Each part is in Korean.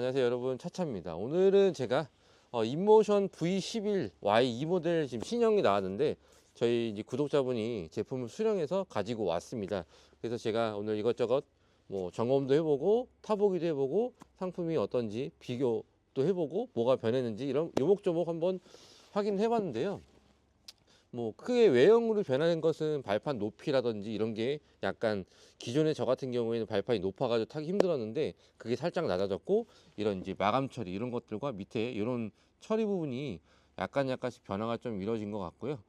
안녕하세요 여러분, 차차입니다. 오늘은 제가 인모션 V11Y 이 모델 지금 신형이 나왔는데 저희 이제 구독자분이 제품을 수령해서 가지고 왔습니다. 그래서 제가 오늘 이것저것 뭐 점검도 해보고 타보기도 해보고 상품이 어떤지 비교도 해보고 뭐가 변했는지 이런 요목조목 한번 확인해 봤는데요. 뭐 크게 외형으로 변하는 것은 발판 높이라든지 이런 게 약간 기존에 저 같은 경우에는 발판이 높아가지고 타기 힘들었는데 그게 살짝 낮아졌고, 이런 이제 마감 처리 이런 것들과 밑에 이런 처리 부분이 약간씩 변화가 좀 이루어진 것 같고요.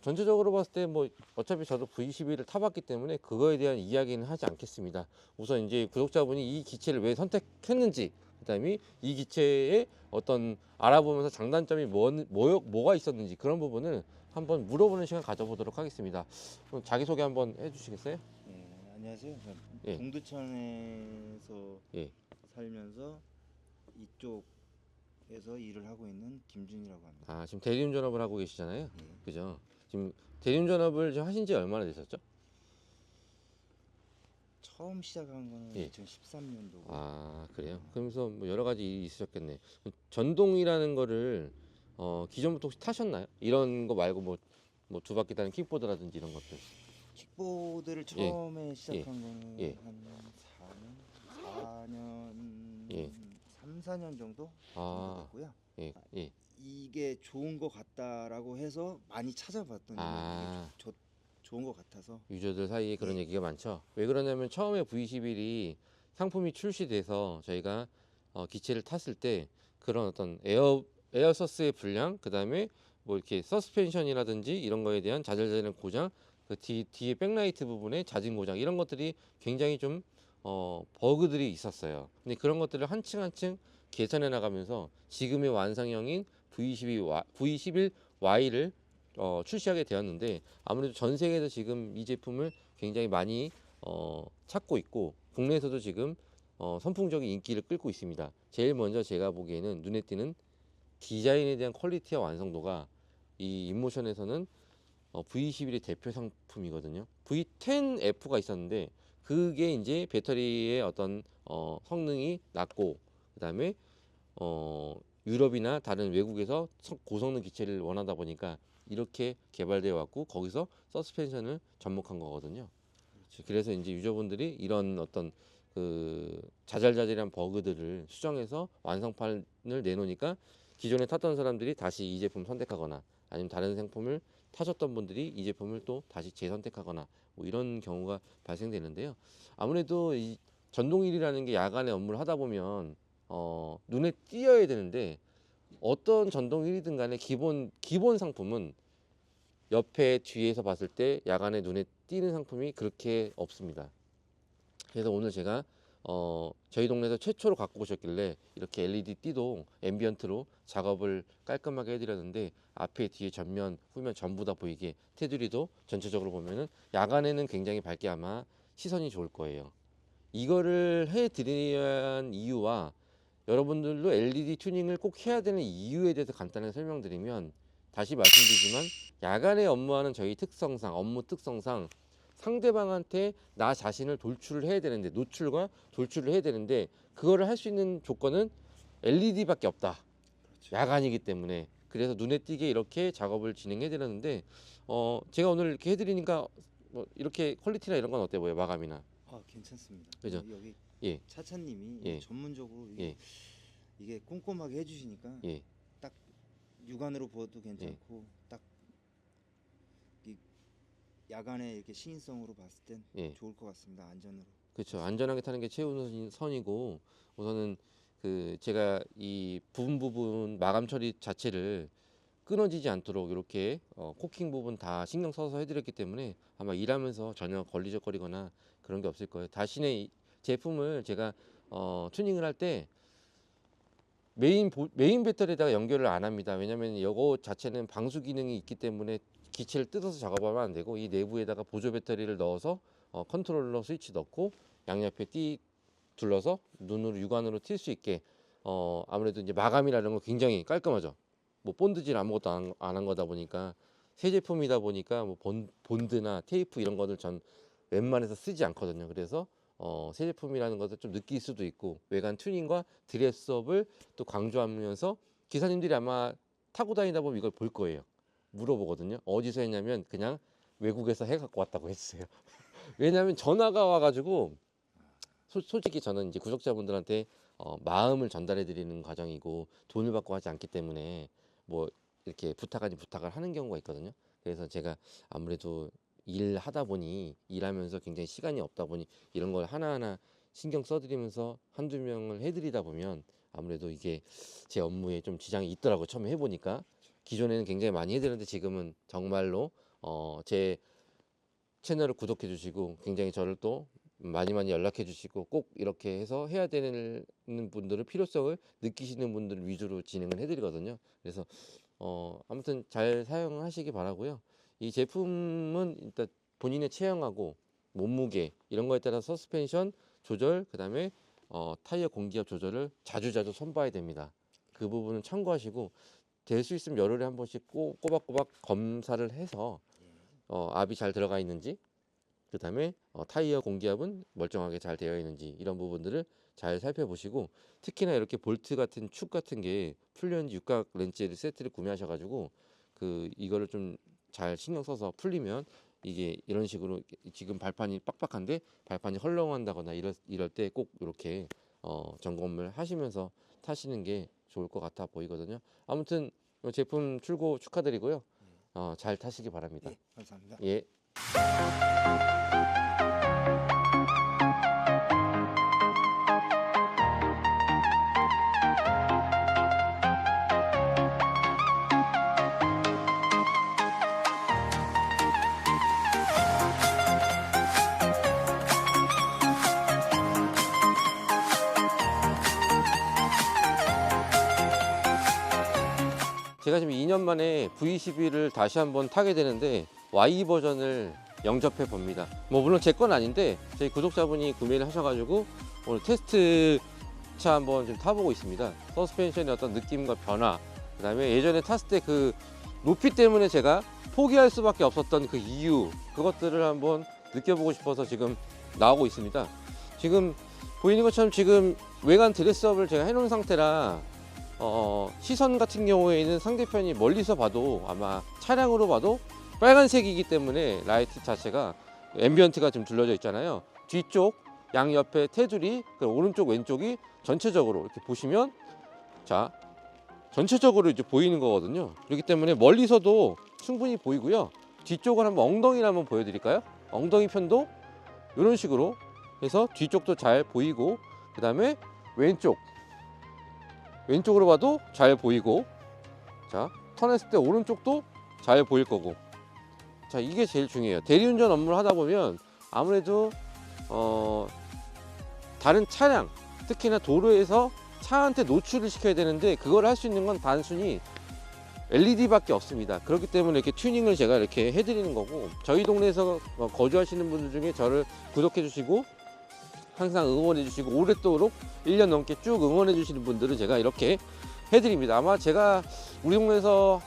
전체적으로 봤을 때 뭐 어차피 저도 V11을 타봤기 때문에 그거에 대한 이야기는 하지 않겠습니다. 우선 이제 구독자분이 이 기체를 왜 선택했는지, 그다음에 이 기체의 어떤 알아보면서 장단점이 뭐가 있었는지 그런 부분을 한번 물어보는 시간 가져보도록 하겠습니다. 그럼 자기소개 한번 해주시겠어요? 예, 안녕하세요. 예, 동두천에서 예. 살면서 이쪽에서 일을 하고 있는 김준이라고 합니다. 아, 지금 대리운전업을 하고 계시잖아요. 예. 그죠? 지금 대리운전업을 지금 하신 지 얼마나 되셨죠? 처음 시작한 거는 예. 2013년도고 아, 그래요? 그러면서 뭐 여러 가지 일이 있으셨겠네. 전동이라는 거를 기존부터 혹시 타셨나요? 이런 거 말고 뭐 두 바퀴 다는 킥보드라든지 이런 것들. 킥보드를 예, 처음에 시작한 거는 예. 한 4년, 예. 3, 4년 정도 아, 됐고요. 예, 예. 이게 좋은 거 같다라고 해서 많이 찾아봤더니 아, 이게 좋은 거 같아서 유저들 사이에 그런 예. 얘기가 많죠. 왜 그러냐면 처음에 V11이 상품이 출시돼서 저희가 기체를 탔을 때 그런 어떤 에어서스의 불량, 그 다음에 뭐 이렇게 서스펜션이라든지 이런 거에 대한 자잘자잘한 고장, 그 뒤에 백라이트 부분에 잦은 고장 이런 것들이 굉장히 좀 버그들이 있었어요. 근데 그런 것들을 한층 한층 개선해 나가면서 지금의 완성형인 V11Y를 출시하게 되었는데, 아무래도 전 세계에서 지금 이 제품을 굉장히 많이 찾고 있고 국내에서도 지금 선풍적인 인기를 끌고 있습니다. 제일 먼저 제가 보기에는 눈에 띄는 디자인에 대한 퀄리티와 완성도가 이 인모션에서는 V11의 대표 상품이거든요. V10F가 있었는데 그게 이제 배터리의 어떤 성능이 낮고, 그다음에 유럽이나 다른 외국에서 고성능 기체를 원하다 보니까 이렇게 개발되어 왔고 거기서 서스펜션을 접목한 거거든요. 그렇죠. 그래서 이제 유저분들이 이런 어떤 그 자잘자잘한 버그들을 수정해서 완성판을 내놓으니까 기존에 탔던 사람들이 다시 이 제품 선택하거나, 아니면 다른 상품을 타셨던 분들이 이 제품을 또 다시 재선택하거나 뭐 이런 경우가 발생되는데요. 아무래도 이 전동일이라는 게 야간에 업무를 하다 보면 눈에 띄어야 되는데, 어떤 전동일이든 간에 기본 상품은 옆에 뒤에서 봤을 때 야간에 눈에 띄는 상품이 그렇게 없습니다. 그래서 오늘 제가 저희 동네에서 최초로 갖고 오셨길래 이렇게 LED 띠도 앰비언트로 작업을 깔끔하게 해드렸는데, 앞에 뒤에 전면 후면 전부 다 보이게 테두리도 전체적으로 보면은 야간에는 굉장히 밝게 아마 시선이 좋을 거예요. 이거를 해드려야 한 이유와 여러분들도 LED 튜닝을 꼭 해야 되는 이유에 대해서 간단하게 설명드리면, 다시 말씀드리지만 야간에 업무하는 저희 특성상, 업무 특성상 상대방한테 나 자신을 돌출을 해야 되는데, 노출과 돌출을 해야 되는데 그거를 할 수 있는 조건은 LED밖에 없다. 그렇죠. 야간이기 때문에. 그래서 눈에 띄게 이렇게 작업을 진행해 드렸는데 제가 오늘 이렇게 해드리니까 뭐 이렇게 퀄리티나 이런 건 어때 보여, 마감이나? 괜찮습니다. 그죠? 여기 예, 차차님이 예, 전문적으로 예, 이게 꼼꼼하게 해주시니까 예, 딱 육안으로 보아도 예. 괜찮고 딱 이 야간에 이렇게 시인성으로 봤을 땐 예. 좋을 것 같습니다. 안전으로. 그렇죠. 안전하게 타는 게 최우선이고, 우선은 그 제가 이 부분 마감 처리 자체를 끊어지지 않도록 이렇게 코킹 부분 다 신경 써서 해드렸기 때문에 아마 일하면서 전혀 걸리적거리거나 그런 게 없을 거예요. 다시는 이 제품을 제가 튜닝을 할 때 메인 배터리에다가 연결을 안 합니다. 왜냐면 이거 자체는 방수 기능이 있기 때문에 기체를 뜯어서 작업하면 안 되고, 이 내부에다가 보조 배터리를 넣어서 컨트롤러 스위치 넣고 양옆에 띠 둘러서 눈으로 육안으로 튈 수 있게, 아무래도 이제 마감이라는 건 굉장히 깔끔하죠. 뭐 본드질 아무것도 안 한 거다 보니까, 새 제품이다 보니까 뭐 본드나 테이프 이런 거를 전 웬만해서 쓰지 않거든요. 그래서 새 제품이라는 것을 좀 느낄 수도 있고 외관 튜닝과 드레스업을 또 강조하면서 기사님들이 아마 타고 다니다 보면 이걸 볼 거예요. 물어보거든요. 어디서 했냐면 그냥 외국에서 해갖고 왔다고 했어요. 왜냐하면 전화가 와가지고 솔직히 저는 이제 구독자분들한테 마음을 전달해 드리는 과정이고 돈을 받고 하지 않기 때문에 뭐 이렇게 부탁 아닌 부탁을 하는 경우가 있거든요. 그래서 제가 아무래도 일하다 보니 일하면서 굉장히 시간이 없다 보니 이런 걸 하나하나 신경 써드리면서 한두 명을 해드리다 보면 아무래도 이게 제 업무에 좀 지장이 있더라고요. 처음에 해보니까 기존에는 굉장히 많이 해드렸는데 지금은 정말로 제 채널을 구독해 주시고 굉장히 저를 또 많이 연락해 주시고 꼭 이렇게 해서 해야 되는 분들의 필요성을 느끼시는 분들 위주로 진행을 해드리거든요. 그래서 아무튼 잘 사용하시기 바라고요. 이 제품은 일단 본인의 체형하고 몸무게 이런 거에 따라 서스펜션 조절 그다음에 타이어 공기압 조절을 자주 손봐야 됩니다. 그 부분은 참고하시고 될 수 있으면 열흘에 한 번씩 꼬박꼬박 검사를 해서 압이 잘 들어가 있는지 그 다음에 타이어 공기압은 멀쩡하게 잘 되어 있는지 이런 부분들을 잘 살펴보시고 특히나 이렇게 볼트 같은 축 같은 게 풀렸는지 육각 렌치 세트를 구매하셔가지고 이거를 좀 잘 신경 써서 풀리면 이게 이런 식으로 지금 발판이 빡빡한데 발판이 헐렁한다거나 이럴 때 꼭 이렇게 점검을 하시면서 타시는 게 좋을 것 같아 보이거든요. 아무튼 제품 출고 축하드리고요. 잘 타시기 바랍니다. 네, 감사합니다. 예. 제가 지금 2년 만에 V12를 다시 한번 타게 되는데 Y 버전을 영접해 봅니다. 뭐 물론 제 건 아닌데 저희 구독자분이 구매를 하셔가지고 오늘 테스트 차 한번 좀 타보고 있습니다. 서스펜션의 어떤 느낌과 변화, 그 다음에 예전에 탔을 때 그 높이 때문에 제가 포기할 수밖에 없었던 그 이유, 그것들을 한번 느껴보고 싶어서 지금 나오고 있습니다. 지금 보이는 것처럼 지금 외관 드레스업을 제가 해놓은 상태라 시선 같은 경우에는 상대편이 멀리서 봐도 아마 차량으로 봐도 빨간색이기 때문에 라이트 자체가 앰비언트가 좀 둘러져 있잖아요. 뒤쪽 양옆에 테두리 오른쪽 왼쪽이 전체적으로 이렇게 보시면 자 전체적으로 이제 보이는 거거든요. 그렇기 때문에 멀리서도 충분히 보이고요. 뒤쪽을 한번 엉덩이를 한번 보여드릴까요? 엉덩이 편도 이런 식으로 해서 뒤쪽도 잘 보이고 그 다음에 왼쪽으로 봐도 잘 보이고 자 턴했을 때 오른쪽도 잘 보일 거고 자 이게 제일 중요해요. 대리운전 업무를 하다 보면 아무래도 다른 차량 특히나 도로에서 차한테 노출을 시켜야 되는데 그걸 할 수 있는 건 단순히 LED밖에 없습니다. 그렇기 때문에 이렇게 튜닝을 제가 이렇게 해드리는 거고 저희 동네에서 거주하시는 분들 중에 저를 구독해 주시고 항상 응원해 주시고 오랫도록 1년 넘게 쭉 응원해 주시는 분들은 제가 이렇게 해드립니다. 아마 제가 우리 동네에서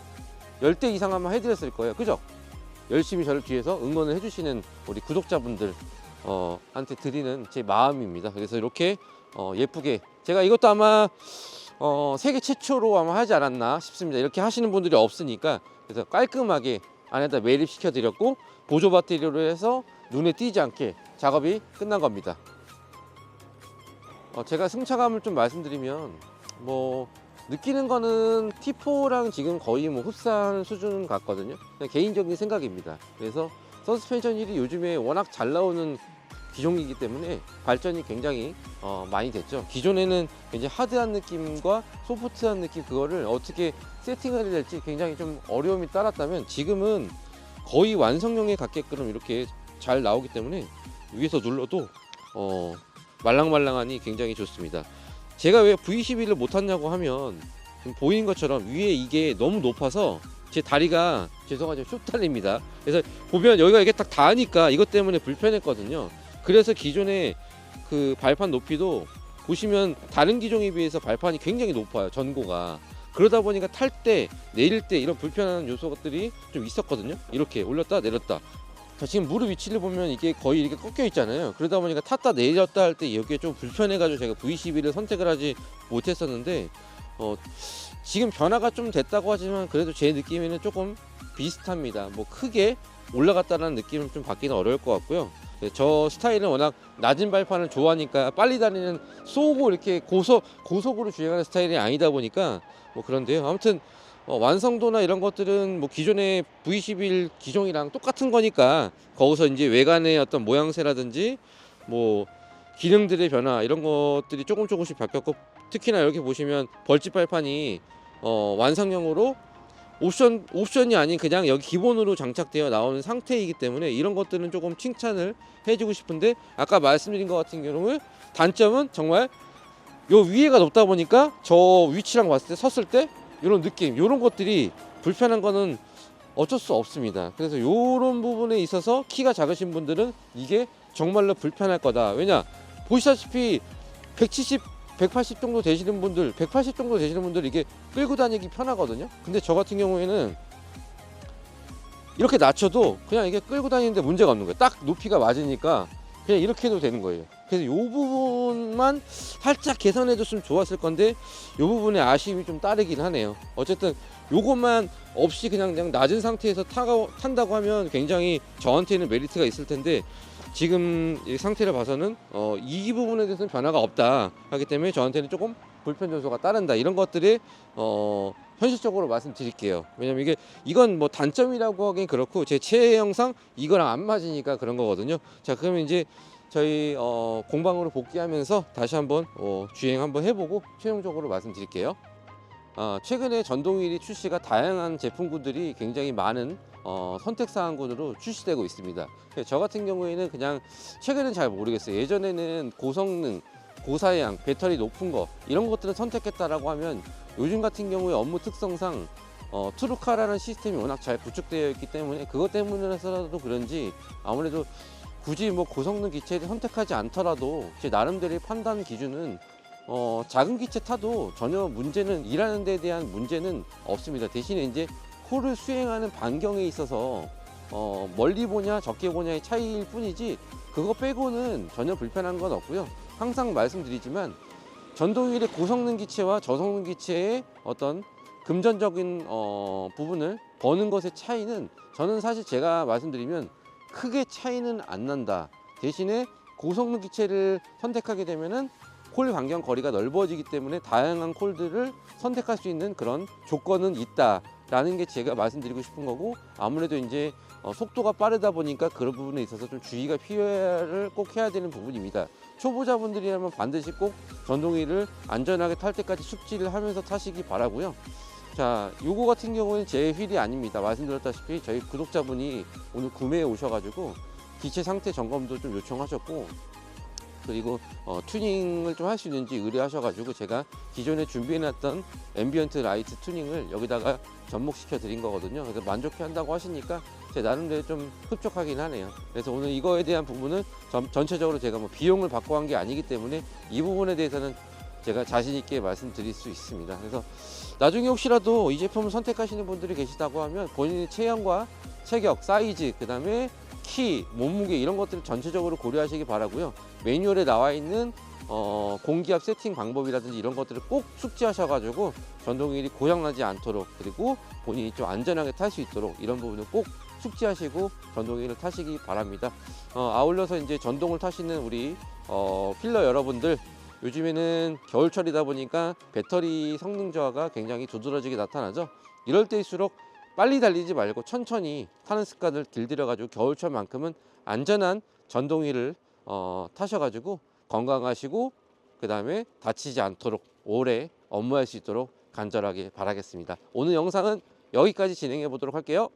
10대 이상 아마 해드렸을 거예요. 그죠? 열심히 저를 뒤에서 응원을 해주시는 우리 구독자분들 한테 드리는 제 마음입니다. 그래서 이렇게 예쁘게 제가 이것도 아마 세계 최초로 아마 하지 않았나 싶습니다. 이렇게 하시는 분들이 없으니까 그래서 깔끔하게 안에다 매립시켜 드렸고 보조 배터리로 해서 눈에 띄지 않게 작업이 끝난 겁니다. 제가 승차감을 좀 말씀드리면 뭐 느끼는 거는 T4랑 지금 거의 뭐 흡사한 수준 같거든요. 그냥 개인적인 생각입니다. 그래서 서스펜션 휠이 요즘에 워낙 잘 나오는 기종이기 때문에 발전이 굉장히 많이 됐죠. 기존에는 이제 하드한 느낌과 소프트한 느낌 그거를 어떻게 세팅을 해야 될지 굉장히 좀 어려움이 따랐다면 지금은 거의 완성형에 가게끔 이렇게 잘 나오기 때문에 위에서 눌러도 말랑말랑하니 굉장히 좋습니다. 제가 왜 V11을 못 탔냐고 하면 지금 보이는 것처럼 위에 이게 너무 높아서 제 다리가 죄송하지만 숏달립니다. 그래서 보면 여기가 이게 딱 닿으니까 이것 때문에 불편했거든요. 그래서 기존에 그 발판 높이도 보시면 다른 기종에 비해서 발판이 굉장히 높아요. 전고가. 그러다 보니까 탈 때 내릴 때 이런 불편한 요소들이 좀 있었거든요. 이렇게 올렸다 내렸다 자, 지금 무릎 위치를 보면 이게 거의 이렇게 꺾여 있잖아요. 그러다 보니까 탔다 내렸다 할 때 여기에 좀 불편해가지고 제가 V12를 선택을 하지 못했었는데 지금 변화가 좀 됐다고 하지만 그래도 제 느낌에는 조금 비슷합니다. 뭐 크게 올라갔다는 느낌은 좀 받기는 어려울 것 같고요. 네, 저 스타일은 워낙 낮은 발판을 좋아하니까 빨리 다니는 쏘고 이렇게 고속으로 주행하는 스타일이 아니다 보니까 뭐 그런데요. 아무튼 완성도나 이런 것들은 뭐 기존의 V11 기종이랑 똑같은 거니까 거기서 이제 외관의 어떤 모양새라든지 뭐 기능들의 변화 이런 것들이 조금씩 바뀌었고, 특히나 이렇게 보시면 벌집 발판이 완성형으로 옵션이 아닌 그냥 여기 기본으로 장착되어 나오는 상태이기 때문에 이런 것들은 조금 칭찬을 해주고 싶은데, 아까 말씀드린 것 같은 경우는 단점은 정말 요 위에가 높다 보니까 저 위치랑 봤을 때 섰을 때 이런 느낌, 이런 것들이 불편한 거는 어쩔 수 없습니다. 그래서 이런 부분에 있어서 키가 작으신 분들은 이게 정말로 불편할 거다. 왜냐, 보시다시피 170, 180 정도 되시는 분들, 180 정도 되시는 분들 이게 끌고 다니기 편하거든요. 근데 저 같은 경우에는 이렇게 낮춰도 그냥 이게 끌고 다니는데 문제가 없는 거예요. 딱 높이가 맞으니까 그냥 이렇게 해도 되는 거예요. 그래서 이 부분만 살짝 개선해 줬으면 좋았을 건데 이 부분에 아쉬움이 좀 따르긴 하네요. 어쨌든 요것만 없이 그냥 낮은 상태에서 탄다고 하면 굉장히 저한테는 메리트가 있을 텐데, 지금 이 상태를 봐서는 이 부분에 대해서는 변화가 없다 하기 때문에 저한테는 조금 불편 요소가 따른다, 이런 것들이 현실적으로 말씀드릴게요. 왜냐면 이건 뭐 단점이라고 하긴 그렇고 제 체형상 이거랑 안 맞으니까 그런 거거든요. 자, 그러면 이제 저희 공방으로 복귀하면서 다시 한번 주행 한번 해보고 최종적으로 말씀드릴게요. 최근에 전동휠이 출시가 다양한 제품군들이 굉장히 많은 선택사항군으로 출시되고 있습니다. 저 같은 경우에는 그냥 최근엔 잘 모르겠어요. 예전에는 고성능, 고사양, 배터리 높은 거 이런 것들을 선택했다라고 하면, 요즘 같은 경우에 업무 특성상 트루카라는 시스템이 워낙 잘 구축되어 있기 때문에 그것 때문에라도 그런지 아무래도 굳이 뭐 고성능 기체를 선택하지 않더라도 제 나름대로의 판단 기준은 작은 기체 타도 전혀 문제는, 일하는 데 대한 문제는 없습니다. 대신에 이제 홀을 수행하는 반경에 있어서 멀리 보냐 적게 보냐의 차이일 뿐이지 그거 빼고는 전혀 불편한 건 없고요. 항상 말씀드리지만 전동휠의 고성능 기체와 저성능 기체의 어떤 금전적인 부분을 버는 것의 차이는 저는 사실 제가 말씀드리면 크게 차이는 안 난다. 대신에 고성능 기체를 선택하게 되면은 콜 반경 거리가 넓어지기 때문에 다양한 콜들을 선택할 수 있는 그런 조건은 있다라는 게 제가 말씀드리고 싶은 거고, 아무래도 이제 속도가 빠르다 보니까 그런 부분에 있어서 좀 주의가 필요를 꼭 해야 되는 부분입니다. 초보자분들이라면 반드시 꼭 전동휠을 안전하게 탈 때까지 숙지를 하면서 타시기 바라고요. 자, 요거 같은 경우는 제 휠이 아닙니다. 말씀드렸다시피 저희 구독자분이 오늘 구매해 오셔가지고 기체 상태 점검도 좀 요청하셨고, 그리고 튜닝을 좀 할 수 있는지 의뢰하셔가지고 제가 기존에 준비해놨던 앰비언트 라이트 튜닝을 여기다가 접목시켜 드린 거거든요. 그래서 만족해 한다고 하시니까 제 나름대로 좀 흡족하긴 하네요. 그래서 오늘 이거에 대한 부분은 전체적으로 제가 뭐 비용을 받고 한 게 아니기 때문에 이 부분에 대해서는 제가 자신 있게 말씀드릴 수 있습니다. 그래서 나중에 혹시라도 이 제품을 선택하시는 분들이 계시다고 하면 본인의 체형과 체격, 사이즈, 그 다음에 키, 몸무게 이런 것들을 전체적으로 고려하시기 바라고요. 매뉴얼에 나와 있는 공기압 세팅 방법이라든지 이런 것들을 꼭 숙지하셔가지고 전동휠이 고장나지 않도록, 그리고 본인이 좀 안전하게 탈 수 있도록 이런 부분을 꼭 숙지하시고 전동휠을 타시기 바랍니다. 아울러서 이제 전동을 타시는 우리 필러 여러분들, 요즘에는 겨울철이다 보니까 배터리 성능 저하가 굉장히 두드러지게 나타나죠. 이럴 때일수록 빨리 달리지 말고 천천히 타는 습관을 길들여가지고 겨울철만큼은 안전한 전동휠을 타셔가지고 건강하시고 그 다음에 다치지 않도록 오래 업무할 수 있도록 간절하게 바라겠습니다. 오늘 영상은 여기까지 진행해 보도록 할게요.